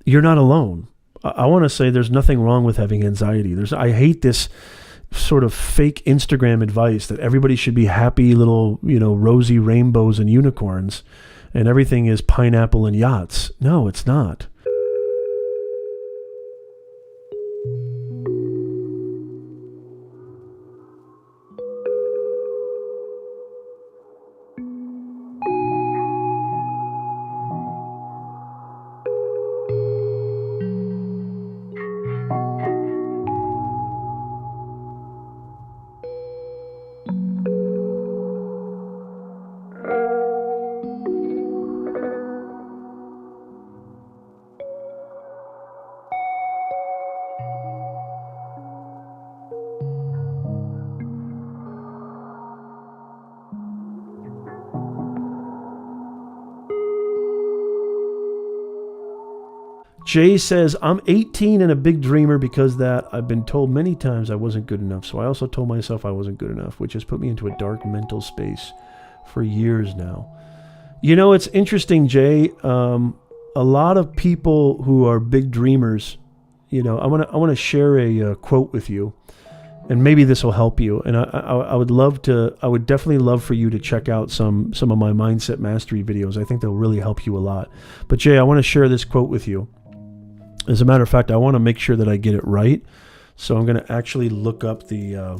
you're not alone. I want to say there's nothing wrong with having anxiety. I hate this sort of fake Instagram advice that everybody should be happy little, rosy rainbows and unicorns and everything is pineapple and yachts. No, it's not. Jay says, I'm 18 and a big dreamer because that I've been told many times I wasn't good enough. So I also told myself I wasn't good enough, which has put me into a dark mental space for years now. It's interesting, Jay. A lot of people who are big dreamers, I want to share a quote with you, and maybe this will help you. And I would definitely love for you to check out some of my mindset mastery videos. I think they'll really help you a lot. But Jay, I want to share this quote with you. As a matter of fact, I want to make sure that I get it right. So I'm going to actually look up the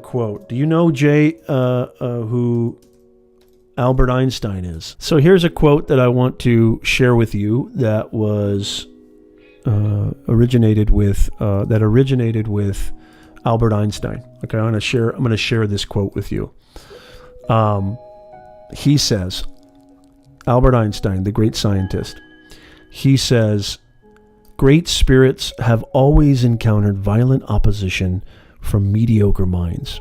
quote. Do you know, Jay, who Albert Einstein is? So here's a quote that I want to share with you that was originated with Albert Einstein. Okay, I'm going to share this quote with you. He says, Albert Einstein, the great scientist, he says, great spirits have always encountered violent opposition from mediocre minds.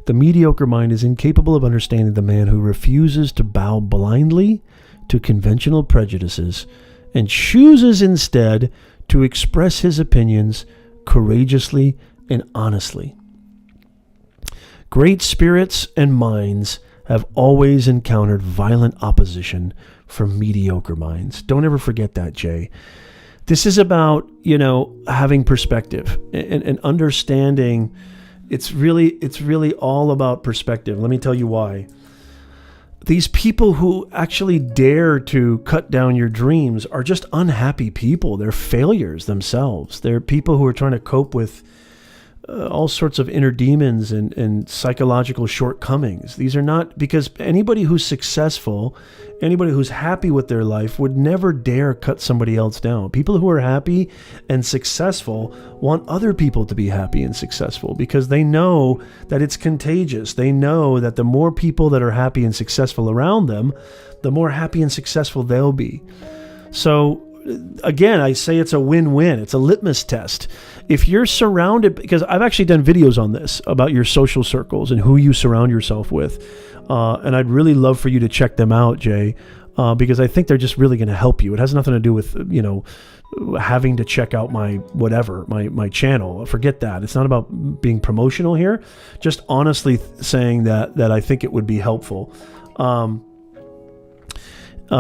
The mediocre mind is incapable of understanding the man who refuses to bow blindly to conventional prejudices and chooses instead to express his opinions courageously and honestly. Great spirits and minds have always encountered violent opposition from mediocre minds. Don't ever forget that, Jay. This is about, having perspective and understanding. It's really all about perspective. Let me tell you why. These people who actually dare to cut down your dreams are just unhappy people. They're failures themselves. They're people who are trying to cope with all sorts of inner demons and psychological shortcomings. These are not, because anybody who's successful, anybody who's happy with their life would never dare cut somebody else down. People who are happy and successful want other people to be happy and successful because they know that it's contagious. They know that the more people that are happy and successful around them, the more happy and successful they'll be. So again, I say it's a win-win. It's a litmus test. If you're surrounded, because I've actually done videos on this about your social circles and who you surround yourself with. And I'd really love for you to check them out, Jay, because I think they're just really going to help you. It has nothing to do with, having to check out my channel. Forget that. It's not about being promotional here. Just honestly saying that I think it would be helpful. It's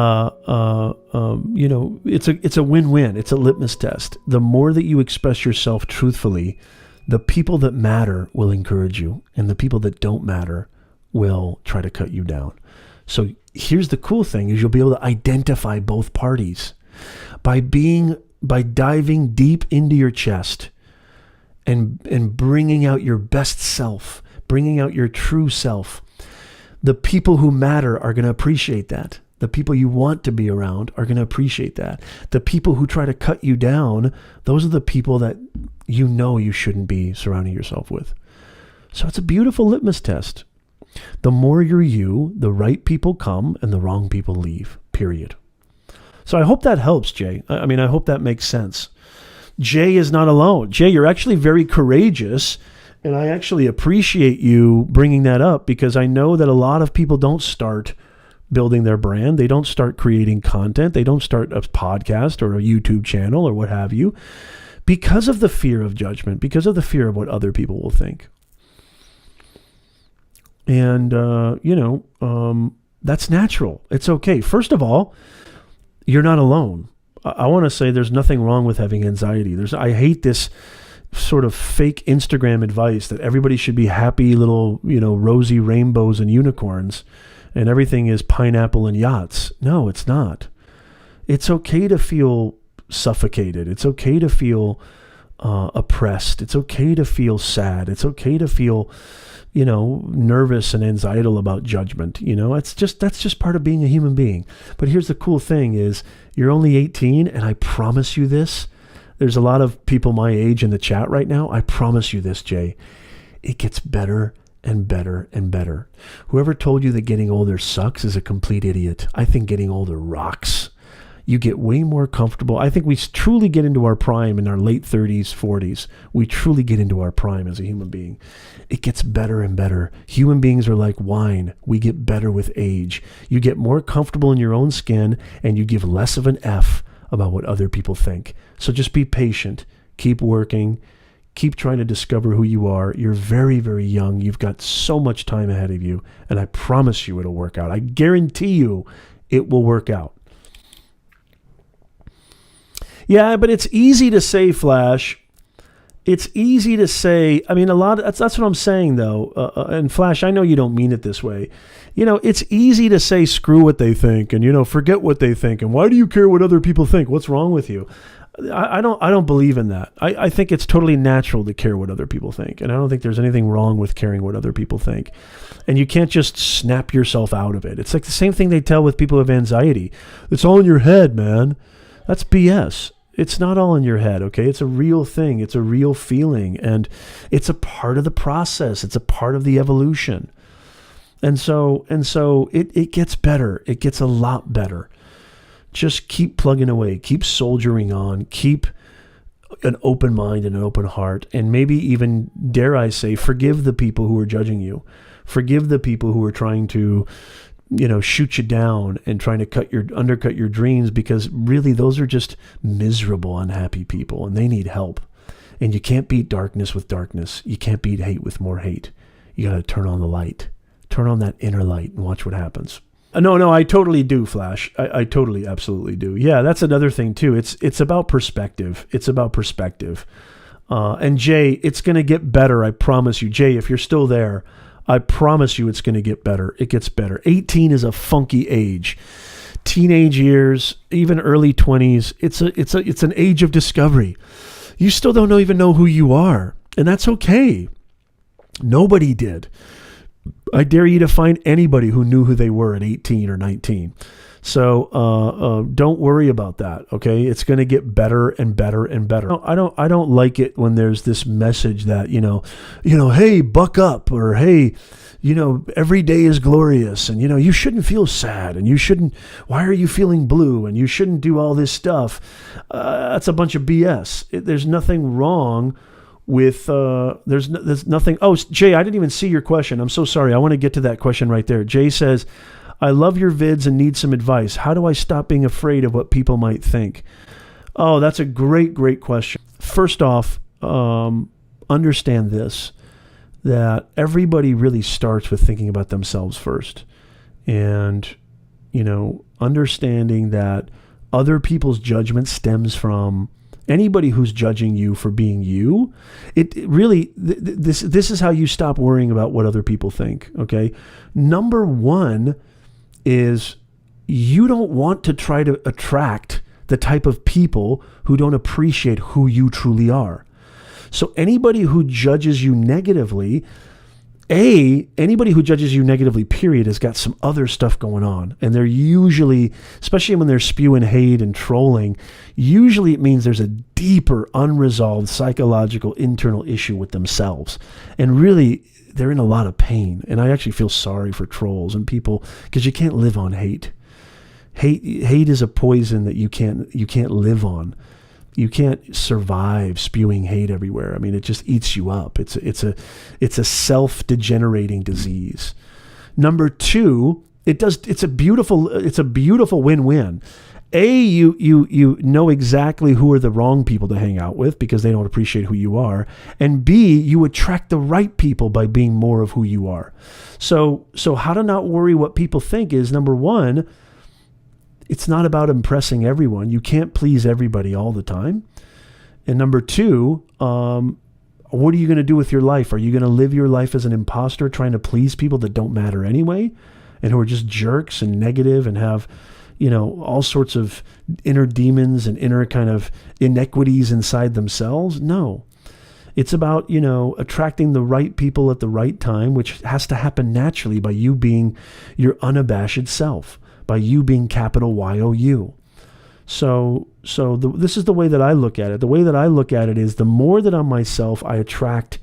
a win-win. It's a litmus test. The more that you express yourself truthfully, the people that matter will encourage you, and the people that don't matter will try to cut you down. So here's the cool thing is you'll be able to identify both parties by diving deep into your chest and bringing out your best self, bringing out your true self. The people who matter are going to appreciate that. The people you want to be around are going to appreciate that. The people who try to cut you down, those are the people that you shouldn't be surrounding yourself with. So it's a beautiful litmus test. The more you're you, the right people come and the wrong people leave, period. So I hope that helps, Jay. I hope that makes sense. Jay is not alone. Jay, you're actually very courageous, and I actually appreciate you bringing that up because I know that a lot of people don't start building their brand. They don't start creating content. They don't start a podcast or a YouTube channel or what have you because of the fear of judgment, because of the fear of what other people will think. And, that's natural. It's okay. First of all, you're not alone. I want to say there's nothing wrong with having anxiety. I hate this sort of fake Instagram advice that everybody should be happy little, rosy rainbows and unicorns and everything is pineapple and yachts. No, it's not. It's okay to feel suffocated. It's okay to feel oppressed. It's okay to feel sad. It's okay to feel, nervous and anxietal about judgment. That's just part of being a human being. But here's the cool thing is you're only 18, and I promise you this. There's a lot of people my age in the chat right now. I promise you this, Jay. It gets better and better and better. Whoever told you that getting older sucks is a complete idiot. I think getting older rocks. You get way more comfortable. I think we truly get into our prime in our late 30s, 40s. We truly get into our prime as a human being. It gets better and better. Human beings are like wine. We get better with age. You get more comfortable in your own skin, and you give less of an F about what other people think. So just be patient. Keep working. Keep trying to discover who you are. You're very, very young. You've got so much time ahead of you, and I promise you it'll work out. I guarantee you it will work out. Yeah, but it's easy to say, Flash. It's easy to say. I mean, that's what I'm saying, though. And Flash, I know you don't mean it this way. It's easy to say screw what they think and, forget what they think. And why do you care what other people think? What's wrong with you? I don't believe in that. I think it's totally natural to care what other people think. And I don't think there's anything wrong with caring what other people think. And you can't just snap yourself out of it. It's like the same thing they tell with people who have anxiety. It's all in your head, man. That's BS. It's not all in your head, okay? It's a real thing. It's a real feeling. And it's a part of the process. It's a part of the evolution. And so it gets better. It gets a lot better. Just keep plugging away. Keep soldiering on. Keep an open mind and an open heart. And maybe even, dare I say, forgive the people who are judging you. Forgive the people who are trying to shoot you down and trying to undercut your dreams, because really those are just miserable, unhappy people, and they need help. And you can't beat darkness with darkness. You can't beat hate with more hate. You got to turn on the light. Turn on that inner light and watch what happens. No, I totally do, Flash. I totally, absolutely do. Yeah, that's another thing too. It's about perspective. It's about perspective. And Jay, it's going to get better. I promise you. Jay, if you're still there, I promise you it's going to get better. It gets better. 18 is a funky age. Teenage years, even early 20s, it's an age of discovery. You still don't even know who you are, and that's okay. Nobody did. I dare you to find anybody who knew who they were at 18 or 19. So don't worry about that, okay? It's going to get better and better and better. I don't like it when there's this message that, hey, buck up, or hey, every day is glorious, and you shouldn't feel sad, and why are you feeling blue, and you shouldn't do all this stuff. That's a bunch of BS. There's nothing wrong with there's nothing. Oh, Jay, I didn't even see your question. I'm so sorry. I want to get to that question right there. Jay says, I love your vids and need some advice. How do I stop being afraid of what people might think? Oh, that's a great question. First off, understand this, that everybody really starts with thinking about themselves first. And, understanding that other people's judgment stems from anybody who's judging you for being you. It really, this is how you stop worrying about what other people think, okay? Number one is you don't want to try to attract the type of people who don't appreciate who you truly are. So anybody who judges you negatively, period, has got some other stuff going on. And they're usually, especially when they're spewing hate and trolling, usually it means there's a deeper, unresolved psychological internal issue with themselves. And really, they're in a lot of pain. And I actually feel sorry for trolls and people, because you can't live on hate. Hate is a poison that you can't live on. You can't survive spewing hate everywhere. I mean, it just eats you up. It's a self-degenerating disease. Number two, it's a beautiful win-win. You know exactly who are the wrong people to hang out with because they don't appreciate who you are. And B, you attract the right people by being more of who you are. So how to not worry what people think is, number one, it's not about impressing everyone. You can't please everybody all the time. And number two, what are you going to do with your life? Are you going to live your life as an imposter trying to please people that don't matter anyway and who are just jerks and negative and have, all sorts of inner demons and inner kind of inequities inside themselves? No. It's about, attracting the right people at the right time, which has to happen naturally by you being your unabashed self, by you being capital Y-O-U. So this is the way that I look at it. The way that I look at it is the more that I'm myself, I attract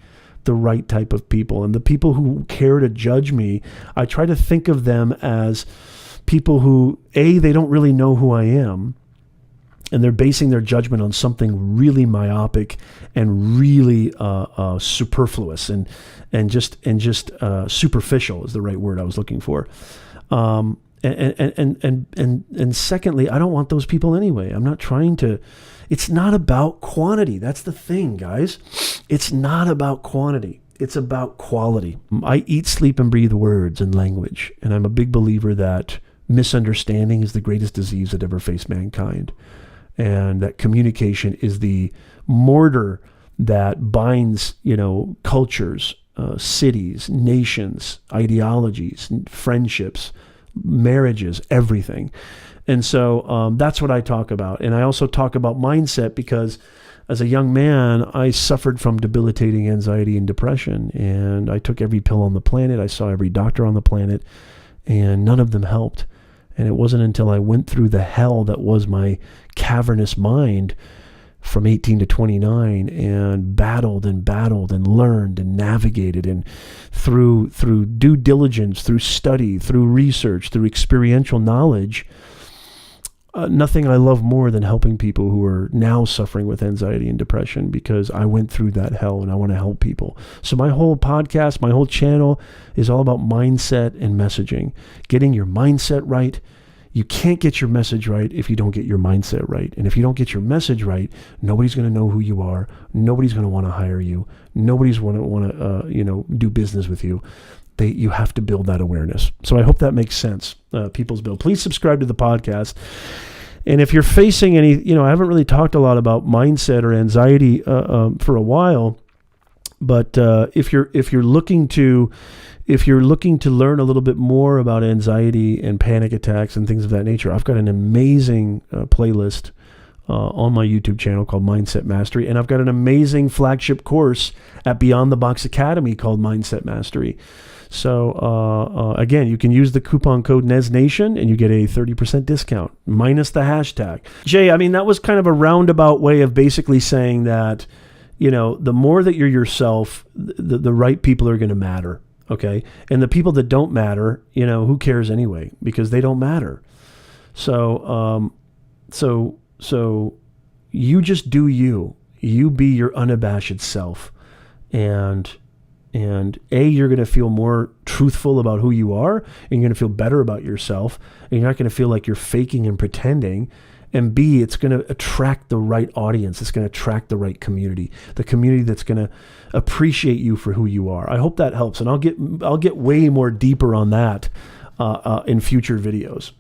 the right type of people. And the people who care to judge me, I try to think of them as people who, A, they don't really know who I am, and they're basing their judgment on something really myopic and really superfluous and just superficial is the right word I was looking for. And secondly, I don't want those people anyway. I'm not trying to. It's not about quantity. That's the thing, guys. It's not about quantity. It's about quality. I eat, sleep, and breathe words and language, and I'm a big believer that misunderstanding is the greatest disease that ever faced mankind, and that communication is the mortar that binds, cultures, cities, nations, ideologies, friendships, marriages, everything. And so that's what I talk about. And I also talk about mindset because as a young man, I suffered from debilitating anxiety and depression. And I took every pill on the planet. I saw every doctor on the planet, and none of them helped. And it wasn't until I went through the hell that was my cavernous mind from 18 to 29 and battled and learned and navigated, and through due diligence, through study, through research, through experiential knowledge, nothing I love more than helping people who are now suffering with anxiety and depression, because I went through that hell and I want to help people. So my whole podcast, my whole channel is all about mindset and messaging, getting your mindset right. You can't get your message right if you don't get your mindset right. And if you don't get your message right, nobody's going to know who you are. Nobody's going to want to hire you. Nobody's going to want to, do business with you. You have to build that awareness. So I hope that makes sense. People's Bill. Please subscribe to the podcast. And if you're facing any, I haven't really talked a lot about mindset or anxiety for a while, but if you're looking to learn a little bit more about anxiety and panic attacks and things of that nature, I've got an amazing playlist on my YouTube channel called Mindset Mastery. And I've got an amazing flagship course at Beyond the Box Academy called Mindset Mastery. So again, you can use the coupon code NEZNation and you get a 30% discount minus the hashtag. Jay, I mean, that was kind of a roundabout way of basically saying that, the more that you're yourself, the right people are going to matter. Okay. And the people that don't matter, who cares anyway, because they don't matter. So you just do you be your unabashed self, and you're going to feel more truthful about who you are, and you're going to feel better about yourself, and you're not going to feel like you're faking and pretending. And B, it's going to attract the right audience. It's going to attract the right community, the community that's going to appreciate you for who you are. I hope that helps. And I'll get way more deeper on that in future videos.